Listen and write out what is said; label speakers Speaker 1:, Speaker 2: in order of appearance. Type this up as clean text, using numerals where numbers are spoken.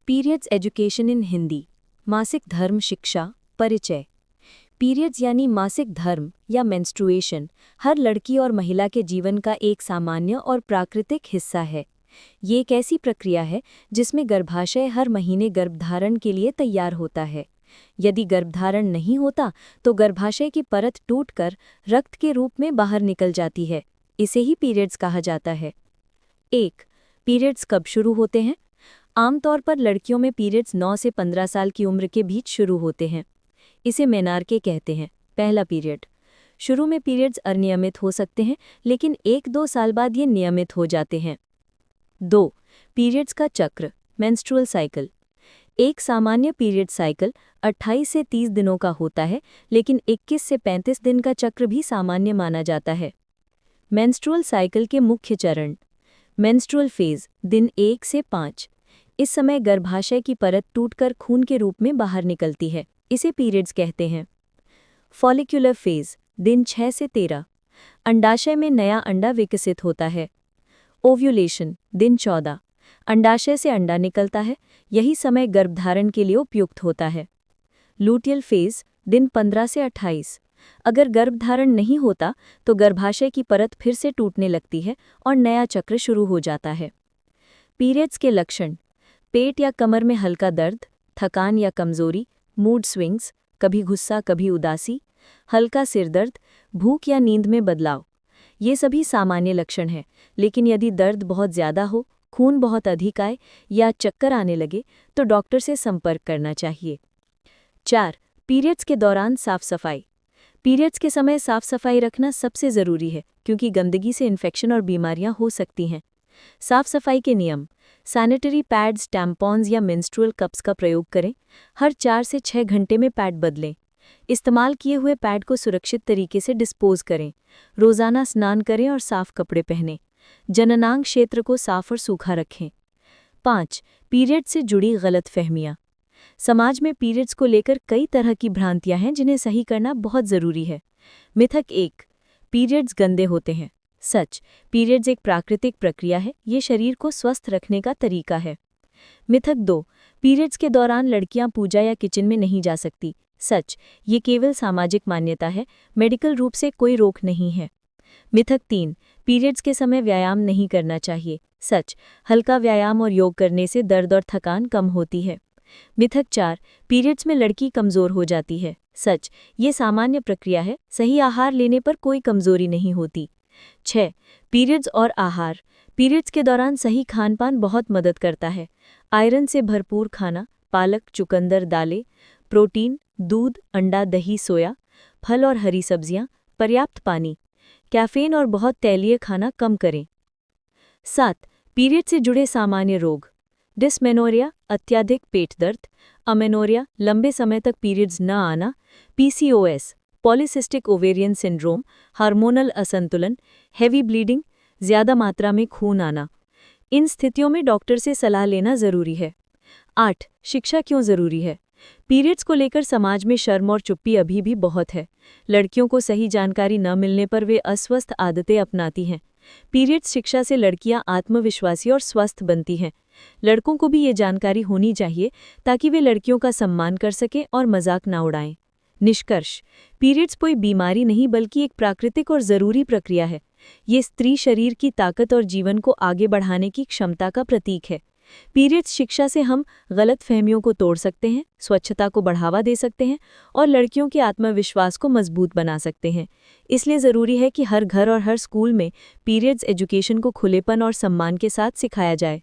Speaker 1: Periods education in Hindi. मासिक धर्म शिक्षा परिचय। पीरियड्स यानी मासिक धर्म या मेंस्ट्रुएशन हर लड़की और महिला के जीवन का एक सामान्य और प्राकृतिक हिस्सा है। ये एक ऐसी प्रक्रिया है जिसमें गर्भाशय हर महीने गर्भधारण के लिए तैयार होता है। यदि गर्भधारण नहीं होता तो गर्भाशय की परत टूटकर रक्त के रूप में बाहर निकल जाती है। इसे ही पीरियड्स कहा जाता है। 1. पीरियड्स कब शुरू होते हैं? आमतौर पर लड़कियों में पीरियड्स 9 से 15 साल की उम्र के बीच शुरू होते हैं। इसे मेनार्के कहते हैं। पहला पीरियड। शुरू में पीरियड्स अनियमित हो सकते हैं, लेकिन 1-2 साल बाद ये नियमित हो जाते हैं। 2. पीरियड्स का चक्र मेंस्ट्रुअल साइकिल। एक सामान्य पीरियड साइकिल 28 से 30 दिनों का होता है, लेकिन 21 से 35 दिन का चक्र भी सामान्य माना जाता है। मेंस्ट्रुअल साइकिल के मुख्य चरण। मेंस्ट्रुअल फेज दिन 1 से 5। इस समय गर्भाशय की परत टूटकर खून के रूप में बाहर निकलती है। इसे पीरियड्स कहते हैं। फॉलिक्यूलर फेज दिन 6 से 13। अंडाशय में नया अंडा विकसित होता है। ओव्यूलेशन दिन 14। अंडाशय से अंडा निकलता है। यही समय गर्भधारण के लिए उपयुक्त होता है। लूटियल फेज दिन 15 से 28। अगर गर्भधारण नहीं होता तो गर्भाशय की परत फिर से टूटने लगती है और नया चक्र शुरू हो जाता है। पीरियड्स के लक्षण। पेट या कमर में हल्का दर्द, थकान या कमजोरी, मूड स्विंग्स, कभी गुस्सा कभी उदासी, हल्का सिरदर्द, भूख या नींद में बदलाव। ये सभी सामान्य लक्षण हैं, लेकिन यदि दर्द बहुत ज़्यादा हो, खून बहुत अधिक आए या चक्कर आने लगे तो डॉक्टर से संपर्क करना चाहिए। 4. पीरियड्स के दौरान साफ सफाई। पीरियड्स के समय साफ सफाई रखना सबसे ज़रूरी है, क्योंकि गंदगी से इन्फेक्शन और बीमारियां हो सकती हैं। साफ सफाई के नियम। सैनिटरी पैड्स, टैम्पॉन्स या मेंस्ट्रुअल कप्स का प्रयोग करें। हर 4 से 6 घंटे में पैड बदलें। इस्तेमाल किए हुए पैड को सुरक्षित तरीके से डिस्पोज करें। रोज़ाना स्नान करें और साफ कपड़े पहनें। जननांग क्षेत्र को साफ और सूखा रखें। 5. पीरियड से जुड़ी गलतफहमियां। समाज में पीरियड्स को लेकर कई तरह की भ्रांतियां हैं, जिन्हें सही करना बहुत ज़रूरी है। मिथक 1. पीरियड्स गंदे होते हैं। सच, पीरियड्स एक प्राकृतिक प्रक्रिया है। ये शरीर को स्वस्थ रखने का तरीका है। मिथक 2. पीरियड्स के दौरान लड़कियां पूजा या किचन में नहीं जा सकती। सच, ये केवल सामाजिक मान्यता है, मेडिकल रूप से कोई रोक नहीं है। मिथक 3. पीरियड्स के समय व्यायाम नहीं करना चाहिए। सच, हल्का व्यायाम और योग करने से दर्द और थकान कम होती है। मिथक 4. पीरियड्स में लड़की कमज़ोर हो जाती है। सच, ये सामान्य प्रक्रिया है। सही आहार लेने पर कोई कमज़ोरी नहीं होती। 6. पीरियड्स और आहार। पीरियड्स के दौरान सही खानपान बहुत मदद करता है। आयरन से भरपूर खाना, पालक, चुकंदर, दालें, प्रोटीन, दूध, अंडा, दही, सोया, फल और हरी सब्जियां, पर्याप्त पानी। कैफीन और बहुत तैलीय खाना कम करें। 7. पीरियड से जुड़े सामान्य रोग। डिस्मेनोरिया, अत्यधिक पेट दर्द, अमेनोरिया, लंबे समय तक पीरियड्स न आना, PCOS, polycystic ovarian syndrome, hormonal असंतुलन, हेवी ब्लीडिंग, ज़्यादा मात्रा में खून आना। इन स्थितियों में डॉक्टर से सलाह लेना ज़रूरी है। 8. शिक्षा क्यों ज़रूरी है? पीरियड्स को लेकर समाज में शर्म और चुप्पी अभी भी बहुत है। लड़कियों को सही जानकारी न मिलने पर वे अस्वस्थ आदतें अपनाती हैं। पीरियड्स शिक्षा से लड़कियां आत्मविश्वासी और स्वस्थ बनती हैं। लड़कों को भी ये जानकारी होनी चाहिए ताकि वे लड़कियों का सम्मान कर सकें और मजाक ना उड़ाएं। निष्कर्ष। पीरियड्स कोई बीमारी नहीं, बल्कि एक प्राकृतिक और ज़रूरी प्रक्रिया है। ये स्त्री शरीर की ताकत और जीवन को आगे बढ़ाने की क्षमता का प्रतीक है। पीरियड्स शिक्षा से हम गलतफहमियों को तोड़ सकते हैं, स्वच्छता को बढ़ावा दे सकते हैं और लड़कियों के आत्मविश्वास को मजबूत बना सकते हैं। इसलिए ज़रूरी है कि हर घर और हर स्कूल में पीरियड्स एजुकेशन को खुलेपन और सम्मान के साथ सिखाया जाए।